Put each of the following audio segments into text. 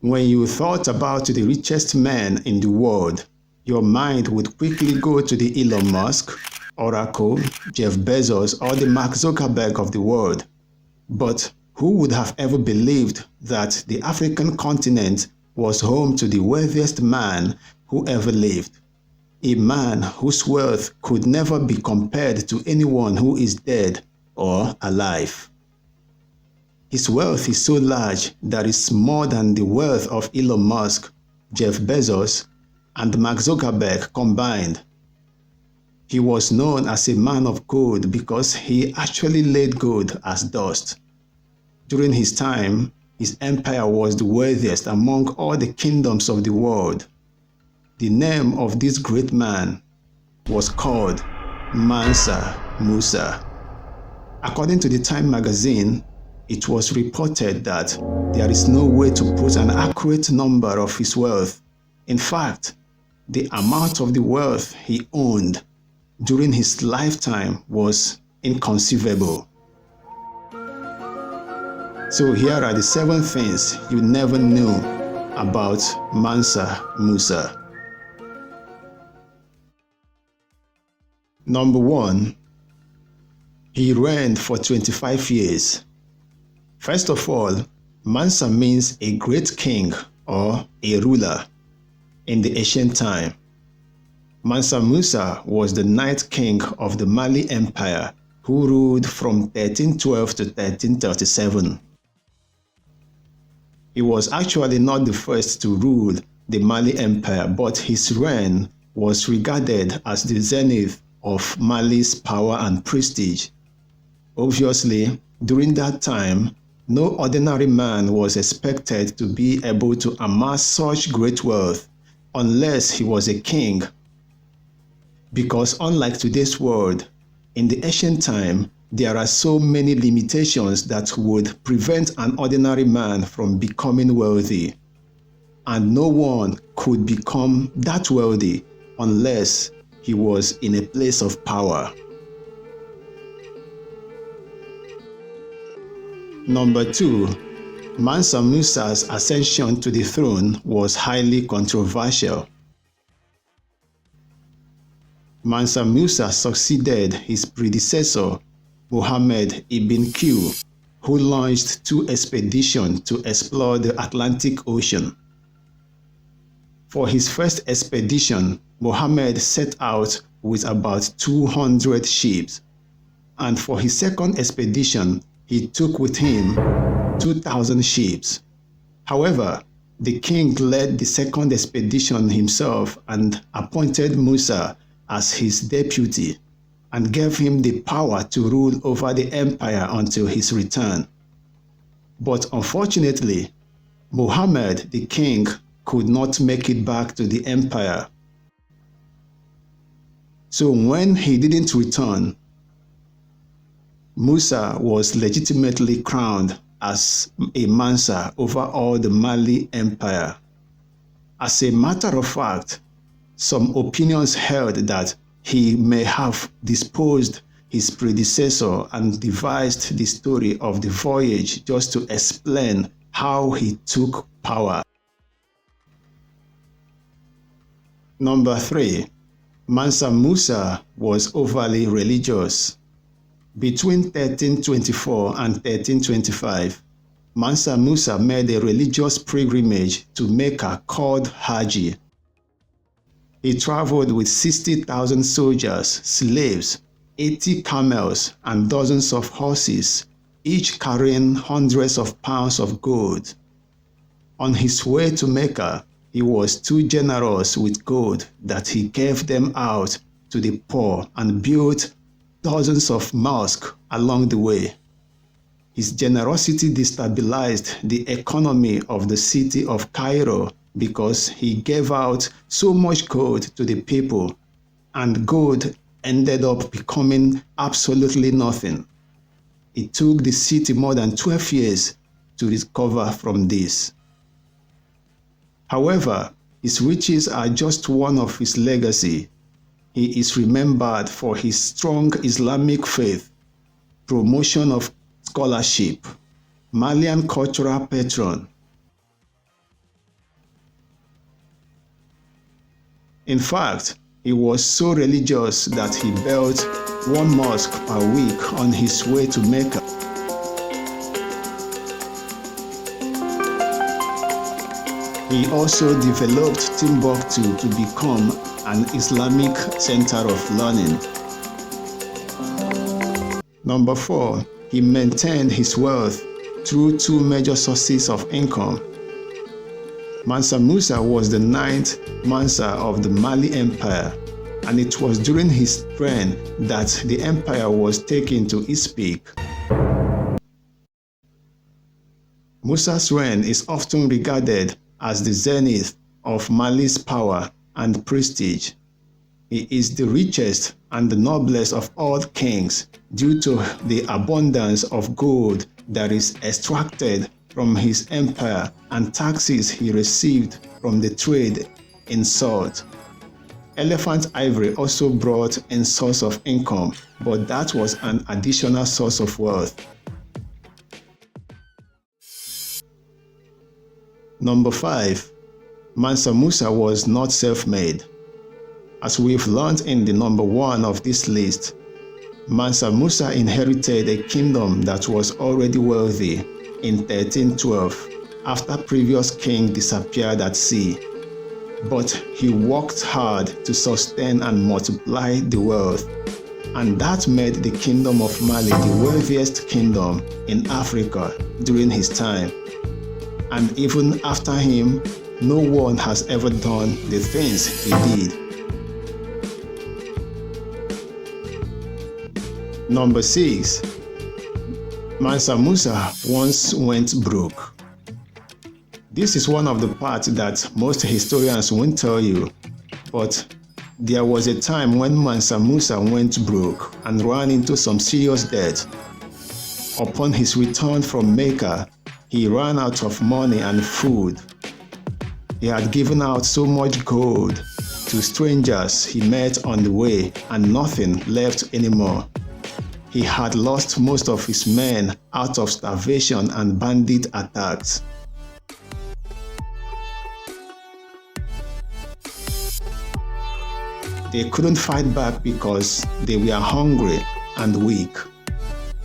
When you thought about the richest man in the world, your mind would quickly go to the Elon Musk, Oracle, Jeff Bezos, or the Mark Zuckerberg of the world. But who would have ever believed that the African continent was home to the wealthiest man who ever lived? A man whose wealth could never be compared to anyone who is dead or alive. His wealth is so large that it's more than the wealth of Elon Musk, Jeff Bezos, and Mark Zuckerberg combined. He was known as a man of gold because he actually laid gold as dust. During his time, his empire was the wealthiest among all the kingdoms of the world. The name of this great man was called Mansa Musa. According to the Time magazine, it was reported that there is no way to put an accurate number of his wealth. In fact, the amount of the wealth he owned during his lifetime was inconceivable. So here are the 7 things you never knew about Mansa Musa. Number 1, he reigned for 25 years. First of all, Mansa means a great king or a ruler in the ancient time. Mansa Musa was the 9th king of the Mali Empire who ruled from 1312 to 1337. He was actually not the first to rule the Mali Empire, but his reign was regarded as the zenith of Mali's power and prestige. Obviously, during that time, no ordinary man was expected to be able to amass such great wealth unless he was a king. Because unlike today's world, in the ancient time, there are so many limitations that would prevent an ordinary man from becoming wealthy. And no one could become that wealthy unless he was in a place of power. Number 2, Mansa Musa's ascension to the throne was highly controversial. Mansa Musa succeeded his predecessor, Mohammed ibn Q, who launched 2 expeditions to explore the Atlantic Ocean. For his first expedition, Mohammed set out with about 200 ships, and for his second expedition, he took with him 2,000 ships. However, the king led the second expedition himself and appointed Musa as his deputy and gave him the power to rule over the empire until his return. But unfortunately, Muhammad the king could not make it back to the empire. So when he didn't return, Musa was legitimately crowned as a Mansa over all the Mali Empire. As a matter of fact, some opinions held that he may have disposed his predecessor and devised the story of the voyage just to explain how he took power. Number 3, Mansa Musa was overly religious. Between 1324 and 1325, Mansa Musa made a religious pilgrimage to Mecca called Hajj. He traveled with 60,000 soldiers, slaves, 80 camels, and dozens of horses, each carrying hundreds of pounds of gold. On his way to Mecca, he was too generous with gold that he gave them out to the poor and built dozens of mosques along the way. His generosity destabilized the economy of the city of Cairo because he gave out so much gold to the people, and gold ended up becoming absolutely nothing. It took the city more than 12 years to recover from this. However, his riches are just one of his legacy. He is remembered for his strong Islamic faith, promotion of scholarship, Malian cultural patron, In fact, he was so religious that he built one mosque per week on his way to Mecca. He also developed Timbuktu to become an Islamic center of learning. Number 4, he maintained his wealth through two major sources of income. Mansa Musa was the 9th Mansa of the Mali Empire, and it was during his reign that the empire was taken to its peak. Musa's reign is often regarded as the zenith of Mali's power and prestige. He is the richest and the noblest of all kings due to the abundance of gold that is extracted from his empire and taxes he received from the trade in salt. Elephant ivory also brought in source of income, but that was an additional source of wealth. Number 5, Mansa Musa was not self-made. As we've learned in the number 1 of this list, Mansa Musa inherited a kingdom that was already wealthy in 1312 after previous king disappeared at sea. But he worked hard to sustain and multiply the wealth, and that made the kingdom of Mali the wealthiest kingdom in Africa during his time. And even after him, no one has ever done the things he did. Number 6, Mansa Musa once went broke. This is one of the parts that most historians won't tell you, but there was a time when Mansa Musa went broke and ran into some serious debt. Upon his return from Mecca, he ran out of money and food. He had given out so much gold to strangers he met on the way and nothing left anymore. He had lost most of his men out of starvation and bandit attacks. They couldn't fight back because they were hungry and weak.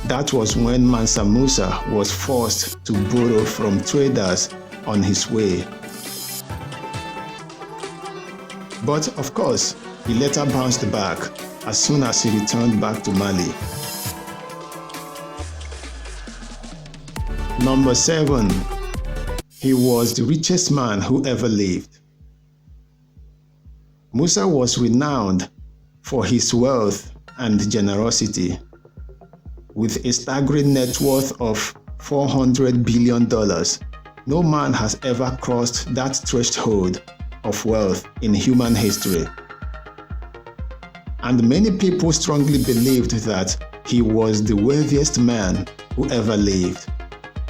That was when Mansa Musa was forced to borrow from traders on his way. But of course, he later bounced back as soon as he returned back to Mali. Number 7, he was the richest man who ever lived. Musa was renowned for his wealth and generosity. With a staggering net worth of $400 billion, no man has ever crossed that threshold of wealth in human history. And many people strongly believed that he was the wealthiest man who ever lived.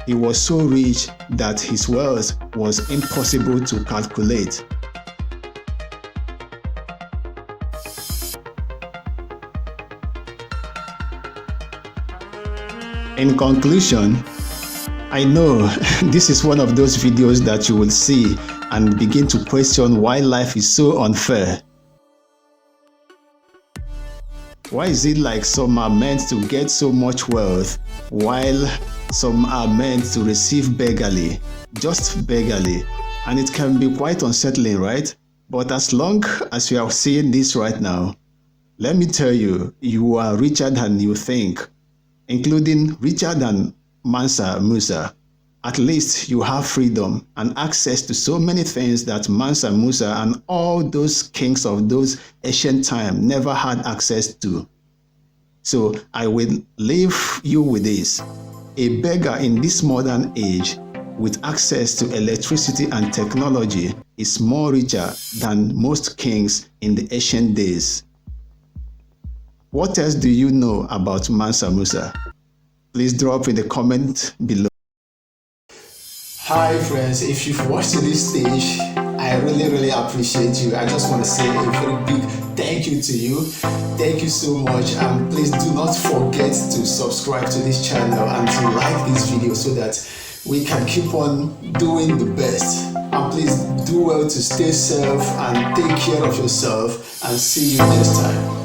He was so rich that his wealth was impossible to calculate. In conclusion, I know this is one of those videos that you will see and begin to question why life is so unfair. Why is it like some are meant to get so much wealth while some are meant to receive beggarly, just beggarly? And it can be quite unsettling, right? But as long as you are seeing this right now, let me tell you, you are richer than you think, including richer than Mansa Musa. At least you have freedom and access to so many things that Mansa Musa and all those kings of those ancient times never had access to. So I will leave you with this. A beggar in this modern age with access to electricity and technology is more richer than most kings in the ancient days. What else do you know about Mansa Musa? Please drop in the comment below. Hi friends, if you've watched to this stage, I really appreciate you. I just want to say a very big thank you to you. Thank you so much, and please do not forget to subscribe to this channel and to like this video so that we can keep on doing the best. And please do well to stay safe and take care of yourself, and see you next time.